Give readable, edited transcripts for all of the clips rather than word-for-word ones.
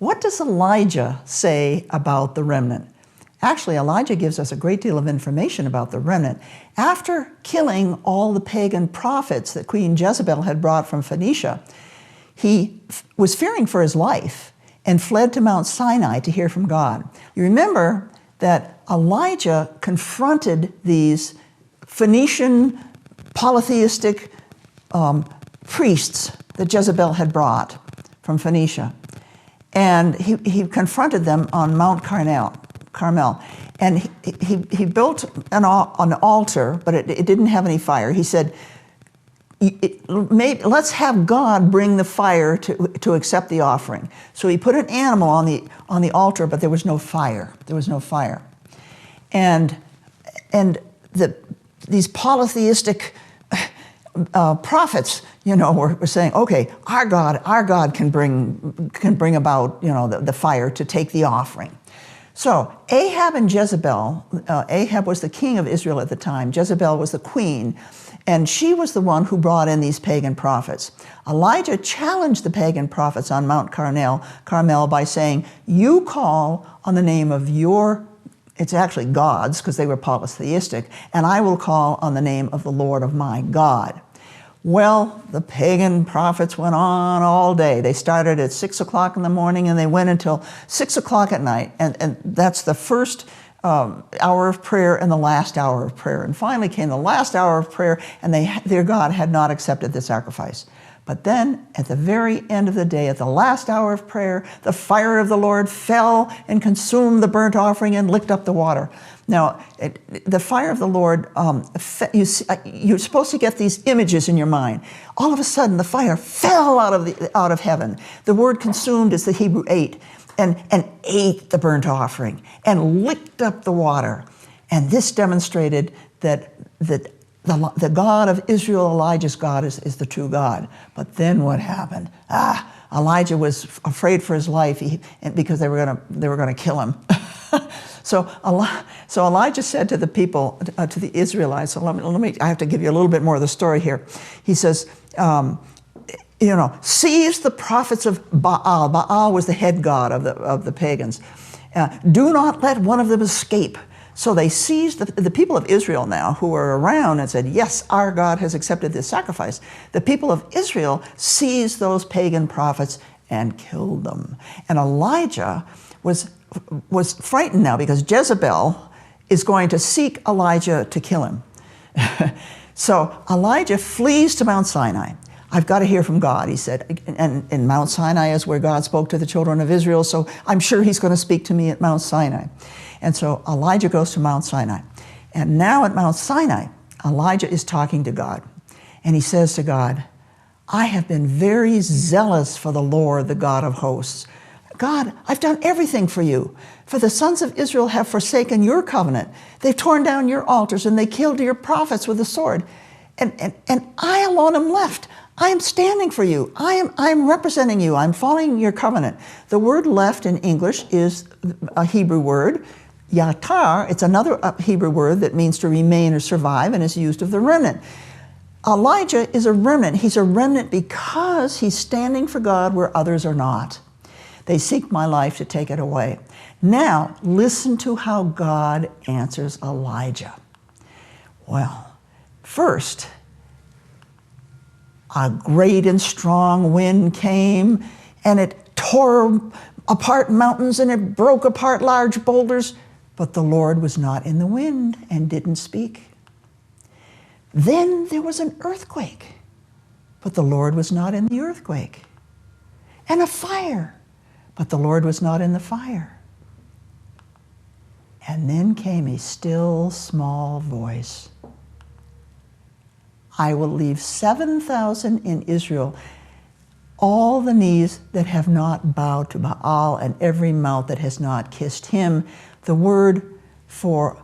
what does Elijah say about the remnant? Actually, Elijah gives us a great deal of information about the remnant. After killing all the pagan prophets that Queen Jezebel had brought from Phoenicia, he was fearing for his life and fled to Mount Sinai to hear from God. You remember that Elijah confronted these Phoenician polytheistic priests that Jezebel had brought from Phoenicia. And he confronted them on Mount Carmel. And he built an altar, but it didn't have any fire. He said, let's have God bring the fire to accept the offering. So he put an animal on the altar, but there was no fire. There was no fire. And these polytheistic prophets, were saying, okay, our God can bring about, the fire to take the offering. So Ahab and Jezebel, Ahab was the king of Israel at the time. Jezebel was the queen, and she was the one who brought in these pagan prophets. Elijah challenged the pagan prophets on Mount Carmel by saying, you call on the name of it's actually gods, because they were polytheistic, and I will call on the name of the Lord of my God. Well, the pagan prophets went on all day. They started at 6 o'clock in the morning and they went until 6 o'clock at night. And that's the first hour of prayer and the last hour of prayer. And finally came the last hour of prayer, and their God had not accepted the sacrifice. But then at the very end of the day, at the last hour of prayer, the fire of the Lord fell and consumed the burnt offering and licked up the water. Now, the fire of the Lord, you're supposed to get these images in your mind. All of a sudden, the fire fell out of heaven. The word consumed is the Hebrew ate, and ate the burnt offering and licked up the water. And this demonstrated that the God of Israel, Elijah's God, is the true God. But then what happened? Elijah was afraid for his life because they were going to kill him. So Elijah said to the people, to the Israelites, I have to give you a little bit more of the story here. He says, seize the prophets of Baal. Baal was the head god of the pagans. Do not let one of them escape. So they seized the people of Israel now, who were around, and said, yes, our God has accepted this sacrifice. The people of Israel seized those pagan prophets and killed them. And Elijah was frightened now, because Jezebel is going to seek Elijah to kill him. So Elijah flees to Mount Sinai. I've got to hear from God, he said. And Mount Sinai is where God spoke to the children of Israel, so I'm sure he's going to speak to me at Mount Sinai. And so Elijah goes to Mount Sinai. And now at Mount Sinai, Elijah is talking to God. And he says to God, I have been very zealous for the Lord, the God of hosts. God, I've done everything for you. For the sons of Israel have forsaken your covenant. They've torn down your altars, and they killed your prophets with the sword. And I alone am left. I am standing for you. I am representing you. I'm following your covenant. The word left in English is a Hebrew word, yatar. It's another Hebrew word that means to remain or survive, and is used of the remnant. Elijah is a remnant. He's a remnant because he's standing for God where others are not. They seek my life to take it away. Now, listen to how God answers Elijah. Well, first, a great and strong wind came, and it tore apart mountains, and it broke apart large boulders, but the Lord was not in the wind and didn't speak. Then there was an earthquake, but the Lord was not in the earthquake. And a fire, but the Lord was not in the fire. And then came a still small voice. I will leave 7,000 in Israel, all the knees that have not bowed to Baal, and every mouth that has not kissed him. The word for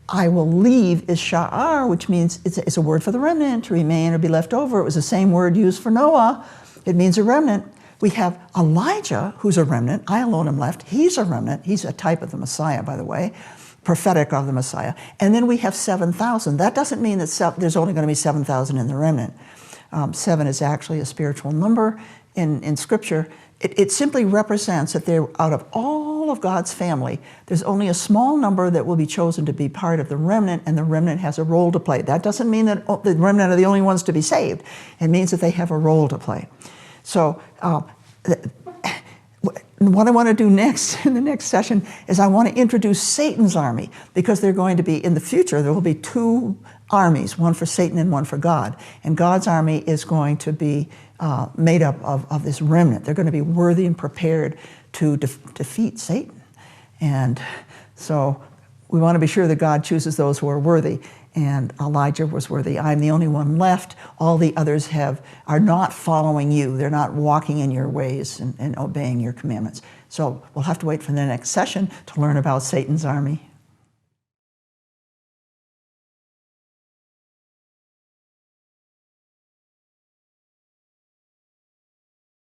I will leave is sha'ar, which means it's a word for the remnant, to remain or be left over. It was the same word used for Noah. It means a remnant. We have Elijah, who's a remnant. I alone am left. He's a remnant. He's a type of the Messiah, by the way, prophetic of the Messiah. And then we have 7,000. That doesn't mean that there's only going to be 7,000 in the remnant. 7 is actually a spiritual number in Scripture. it simply represents that there, out of all of God's family, there's only a small number that will be chosen to be part of the remnant, and the remnant has a role to play. That doesn't mean that the remnant are the only ones to be saved. It means that they have a role to play. So what I want to do next, in the next session, is I want to introduce Satan's army, because they're going to be, in the future, there will be two armies, one for Satan and one for God. And God's army is going to be made up of this remnant. They're going to be worthy and prepared to defeat Satan. And so we want to be sure that God chooses those who are worthy. And Elijah was worthy. I'm the only one left. All the others are not following you. They're not walking in your ways and obeying your commandments. So we'll have to wait for the next session to learn about Satan's army.